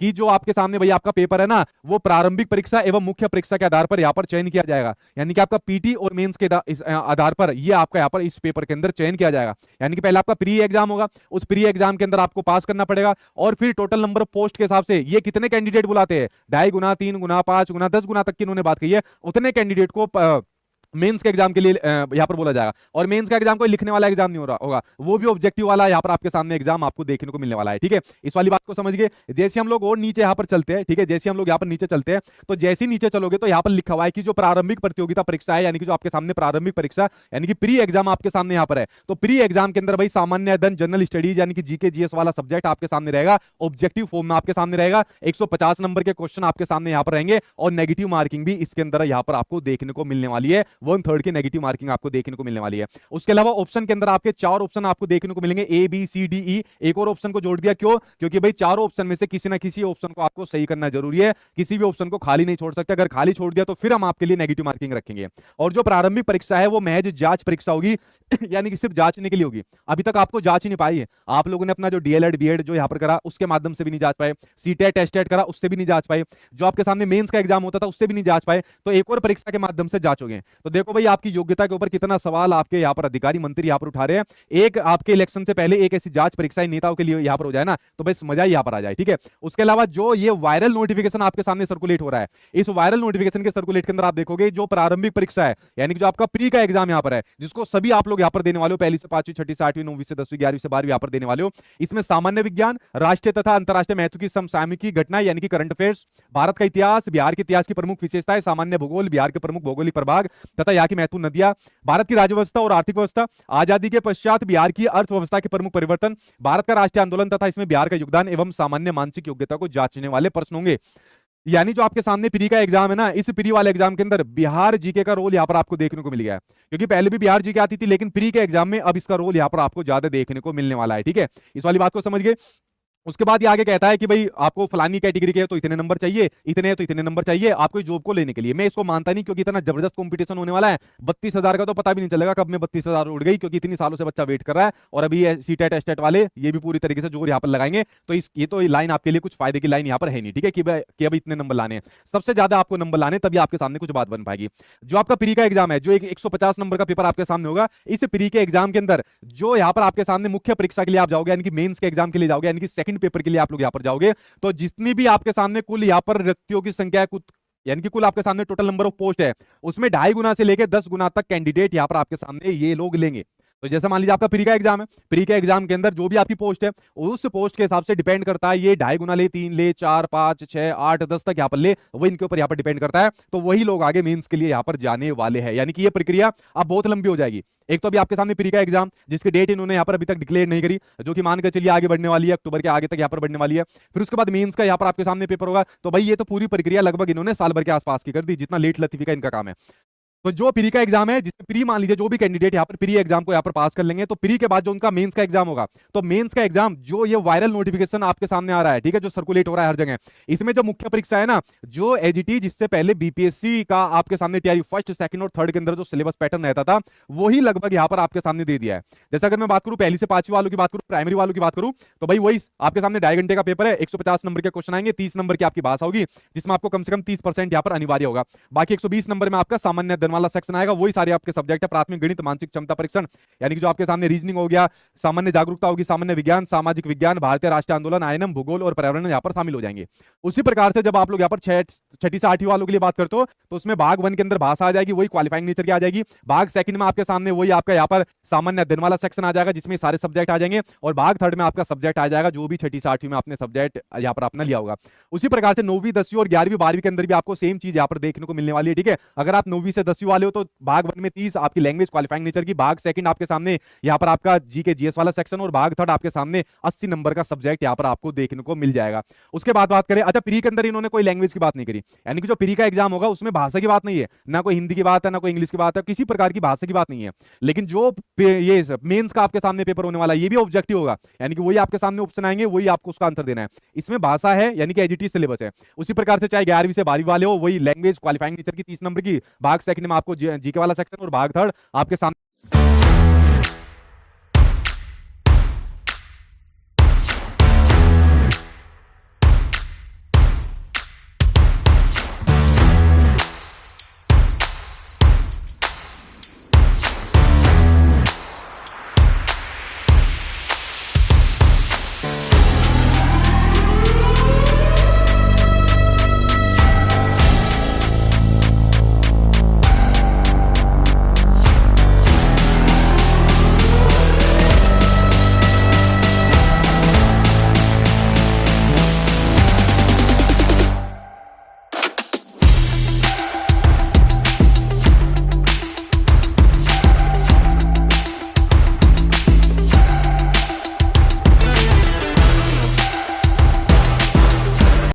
कि जो आपके सामने भाई आपका पेपर है ना, वो प्रारंभिक परीक्षा एवं मुख्य परीक्षा के आधार पर यहाँ पर चयन किया जाएगा। यानी कि आपका पीटी और मेंस के इस आधार पर ये आपका यहाँ पर इस पेपर के अंदर चयन किया जाएगा। यानी कि पहले आपका प्री एग्जाम होगा, उस प्री एग्जाम के अंदर आपको पास करना पड़ेगा, और फिर टोटल नंबर ऑफ पोस्ट के हिसाब से ये कितने कैंडिडेट बुलाते हैं, 2.5 गुना, 3 गुना, 5 गुना, 10 गुना तक की इन्होंने बात कही है, उतने कैंडिडेट को मेंस के एग्जाम के लिए यहां पर बोला जाएगा। और मेंस का एग्जाम कोई लिखने वाला एग्जाम नहीं हो रहा होगा, वो भी ऑब्जेक्टिव वाला यहां पर आपके सामने एग्जाम आपको देखने को मिलने वाला है। ठीक है, इस वाली बात को समझ गए। जैसे हम लोग और नीचे यहां पर चलते हैं, ठीक है, जैसे हम लोग यहां पर नीचे चलते हैं, तो जैसे ही नीचे चलोगे तो यहां पर लिखा हुआ है कि जो प्रारंभिक प्रतियोगिता परीक्षा है, यानी कि जो आपके सामने प्रारंभिक परीक्षा यानी कि प्री एग्जाम आपके सामने यहां पर है, तो प्री एग्जाम के अंदर भाई सामान्य अध्ययन, जनरल स्टडीज यानी कि जीके जीएस वाला सब्जेक्ट आपके सामने रहेगा, ऑब्जेक्टिव फॉर्म में आपके सामने रहेगा। 150 नंबर के क्वेश्चन आपके सामने यहां पर रहेंगे, और नेगेटिव मार्किंग भी इसके अंदर यहां पर आपको देखने को मिलने वाली है, 1/3 की नेगेटिव मार्किंग आपको देखने को मिलने वाली है। उसके अलावा ऑप्शन के अंदर आपके 4 ऑप्शन आपको देखने को मिलेंगे, A B C D E. एक और ऑप्शन को जोड़ दिया, क्यों? क्योंकि भाई चारों ऑप्शन में से किसी ना किसी ऑप्शन को आपको सही करना जरूरी है, किसी भी ऑप्शन को खाली नहीं छोड़ सकते। अगर खाली छोड़ दिया तो फिर हम आपके लिए नेगेटिव मार्किंग रखेंगे। और जो प्रारंभिक परीक्षा है वो महज जांच परीक्षा होगी, यानी कि सिर्फ जांचने के लिए होगी। अभी तक आपको जांच ही नहीं पाई है, आप लोगों ने अपना जो डीएलएड बीएड जो यहां पर करा उसके माध्यम से भी नहीं जांच पाए, सीटेट टेस्टेट करा उससे भी नहीं जांच पाए, जो आपके सामने मेंस का एग्जाम होता था उससे भी नहीं जांच पाए, तो एक और परीक्षा के माध्यम से जांचोगे। तो देखो भाई आपकी योग्यता के ऊपर कितना सवाल आपके यहाँ पर अधिकारी मंत्री यहाँ पर उठा रहे हैं। एक आपके इलेक्शन से पहले एक ऐसी जांच परीक्षा नेताओं के लिए यहाँ पर हो जाए ना, तो बस मजा ही यहाँ पर आ जाए। ठीक है, उसके अलावा जो ये वायरल नोटिफिकेशन आपके सामने सर्कुलेट हो रहा है, इस वायरल नोटिफिकेशन के सर्कुलेट के अंदर आप देखोगे जो प्रारंभिक परीक्षा है, यानी कि जो आपका प्री का एग्जाम यहाँ पर है, जिसको सभी आप लोग यहाँ पर देने वाले हो, पहली से 5वीं, 6ठी से 8वीं, 9वीं से 10वीं, 11वीं से 12वीं यहाँ पर देने वाले हो। इसमें सामान्य विज्ञान, राष्ट्रीय तथा अंतरराष्ट्रीय महत्व की समसामयिक घटनाएं यानी कि करंट अफेयर्स, भारत का इतिहास, बिहार के इतिहास की प्रमुख विशेषताएं, सामान्य भूगोल, बिहार के प्रमुख भौगोलिक प्रभाग तथा यहाँ की महत्वपूर्ण नदियां, भारत की राज्य व्यवस्था और आर्थिक व्यवस्था, आजादी के पश्चात बिहार की अर्थव्यवस्था के प्रमुख परिवर्तन, भारत का राष्ट्रीय आंदोलन तथा इसमें बिहार का योगदान एवं सामान्य मानसिक योग्यता को जांचने वाले प्रश्न होंगे। यानी जो आपके सामने प्री का एग्जाम है ना, इस प्री वाले एग्जाम के अंदर बिहार जीके का रोल यहां पर आपको देखने को मिल गया है, क्योंकि पहले भी बिहार जीके आती थी, लेकिन प्री के एग्जाम में अब इसका रोल यहां पर आपको ज्यादा देखने को मिलने वाला है। ठीक है, इस वाली बात को समझ गए। उसके बाद ये आगे कहता है कि भाई आपको फलानी कैटेगरी के है तो इतने नंबर चाहिए, इतने तो इतने नंबर चाहिए आपको जॉब को लेने के लिए। मैं इसको मानता नहीं, क्योंकि इतना जबरदस्त कंपटीशन होने वाला है, 32,000 का तो पता भी नहीं चलेगा कब में 32,000 उड़ गई, क्योंकि इतनी सालों से बच्चा वेट कर रहा है। और अभी सीटेट एस्टेट वाले ये भी पूरी तरीके से जोर यहाँ पर लगाएंगे, तो ये तो लाइन आपके लिए कुछ फायदे की लाइन यहाँ पर है नहीं। ठीक है, कि अभी इतने नंबर लाने हैं, सबसे ज्यादा आपको नंबर लाने, तभी आपके सामने कुछ बात बन पाएगी। जो आपका प्री का एग्जाम है, जो एक 150 नंबर का पेपर आपके सामने होगा, इस प्री के एग्जाम के अंदर जो यहाँ पर आपके सामने मुख्य परीक्षा के लिए आप जाओगे, यानी कि मेंस के एग्जाम के लिए जाओगे, यानी कि सेकंड पेपर के लिए आप लोग यहाँ पर जाओगे, तो जितनी भी आपके सामने कुल यहाँ पर व्यक्तियों की संख्या है, यानी कि कुल आपके सामने टोटल नंबर ऑफ पोस्ट है, उसमें 2.5 गुना से लेकर 10 गुना तक कैंडिडेट यहाँ पर आपके सामने ये लोग लेंगे। तो जैसे मान लीजिए आपका प्री का एग्जाम है, प्री के एग्जाम के अंदर जो भी आपकी पोस्ट है, उस पोस्ट के हिसाब से डिपेंड करता है, ये 2.5 गुना ले, 3 ले, 4, 5, 6, 8, 10 तक यहाँ पर ले, वो इनके ऊपर यहाँ पर डिपेंड करता है। तो वही लोग आगे मेंस के लिए यहाँ पर जाने वाले हैं, यानी कि ये प्रक्रिया अब बहुत लंबी हो जाएगी। एक तो अभी आपके सामने प्री का एग्जाम, जिसकी डेट इन्होंने यहाँ पर अभी तक डिक्लेयर नहीं करी, जो कि मान के चलिए आगे बढ़ने वाली है, अक्टूबर के आगे तक यहाँ पर बढ़ने वाली है। फिर उसके बाद मेंस का यहाँ पर आपके सामने पेपर होगा, तो भाई ये तो पूरी प्रक्रिया लगभग इन्होंने साल भर के आसपास की कर दी, जितना लेट लतीफी का इनका काम है। तो जो प्री का एग्जाम है, जिसमें प्री मान लीजिए जो भी कैंडिडेट यहाँ पर प्री एग्जाम को यहाँ पर पास कर लेंगे, तो प्री के बाद जो उनका मेंस का एग्जाम होगा, तो मेंस का एग्जाम जो ये वायरल नोटिफिकेशन आपके सामने आ रहा है, ठीक है, जो सर्कुलेट हो रहा है हर जगह, इसमें जो मुख्य परीक्षा है ना, जो एजीटी जिससे पहले बीपीएससी का आपके सामने तैयारी फर्स्ट, सेकंड और थर्ड के अंदर जो सिलेबस पैटर्न रहता था, वही लगभग यहाँ पर आपके सामने दे दिया है। जैसे अगर मैं बात करूं पहली से 5वीं वालों की बात करूं, प्राइमरी वालों की बात करूं, तो भाई वही आपके सामने 2.5 घंटे का पेपर है, 150 नंबर के क्वेश्चन आएंगे, 30 नंबर की आपकी भाषा होगी, जिसमें आपको कम से कम 30% यहाँ पर अनिवार्य होगा। बाकी 120 नंबर में आपका सामान्य अध्ययन वाला सेक्शन आएगा, वही सारे आपके सब्जेक्ट है, प्राथमिक गणित, मानसिक क्षमता परीक्षण, यानी कि जो आपके सामने रीजनिंग हो गया, सामान्य जागरूकता होगी, सामान्य विज्ञान, सामाजिक विज्ञान, भारतीय राष्ट्रीय आंदोलन, आयनम, भूगोल और पर्यावरण यहाँ पर शामिल हो जाएंगे। उसी प्रकार से जब आप लोग यहाँ पर 6ठी से 8वीं वालों के लिए बात करते हो, तो उसमें भाग 1 के अंदर भाषा आ जाएगी, वही क्वालिफाइंग नेचर की आ जाएगी। भाग 2 में आपके सामने वही आपका यहाँ पर सामान्य अध्ययन वाला सेक्शन आ जाएगा, जिसमें सारे सब्जेक्ट आ जाएंगे। और भाग 3 में आपका सब्जेक्ट आ जाएगा जो भी 6ठी से 8वीं में आपने सब्जेक्ट यहाँ पर अपना लिया होगा। उसी प्रकार से 9वीं, 10वीं और 11वीं, 12वीं के अंदर भी आपको सेम चीज यहाँ पर देखने को मिलने वाली है। ठीक है, अगर आप 9वीं से 10वीं वाले हो, तो भाग 1 में 30 आपकी लैंग्वेज क्वालिफाइंग नेचर की, भाग 2 आपके सामने यहाँ पर आपका जीके जीएस वाला सेक्शन, और भाग 3 आपके सामने 80 नंबर का सब्जेक्ट यहाँ पर आपको देखने को मिल जाएगा। उसके बाद बात करें, अच्छा प्री के अंदर इन्होंने कोई लैंग्वेज की बात नहीं करी, यानी कि जो प्री का एग्जाम होगा उसमें भाषा की बात नहीं है, ना कोई हिंदी की बात है, ना कोई इंग्लिश की बात है, किसी प्रकार की भाषा की बात नहीं है। लेकिन जो ये मेंस का आपके सामने पेपर होने वाला है, ये भी ऑब्जेक्टिव होगा, यानी कि वही आपके सामने ऑप्शन आएंगे, वही आपको उसका आंसर देना है। इसमें भाषा है, यानी कि एजीटी सिलेबस है। उसी प्रकार से चाहे 11वीं से 12वीं वाले हो, वही लैंग्वेज क्वालिफाइंग नेचर की 30 नंबर की, भाग 2 में आपको जीके वाला सेक्शन, और भाग 3 आपके सामने